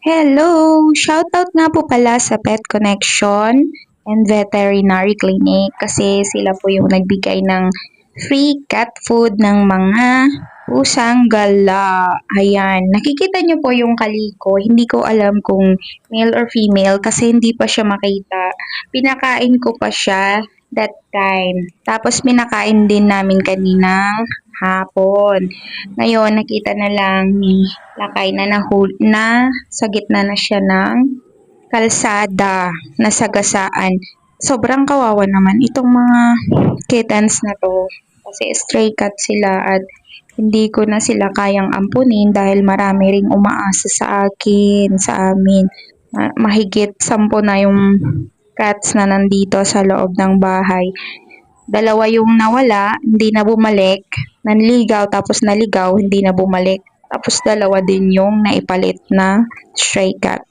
Hello! Shoutout nga po pala sa Pet Connection and Veterinary Clinic kasi sila po yung nagbigay ng free cat food ng mga pusang gala. Ayan, nakikita nyo po yung kaliko. Hindi ko alam kung male or female kasi hindi pa siya makita. Pinakain ko pa siya that time. Tapos pinakain din namin kaninang hapon. Ngayon, nakita na lang ni Lakay na sa gitna na siya ng kalsada, nasagasaan. Sobrang kawawa naman itong mga kittens na to. Kasi stray cat sila at hindi ko na sila kayang ampunin dahil marami ring umaasa sa akin, sa amin. Mahigit 10 na yung cats na nandito sa loob ng bahay. Dalawa yung nawala, hindi na bumalik. Nanligaw tapos naligaw, hindi na bumalik. Tapos dalawa din yung naipalit na stray cat.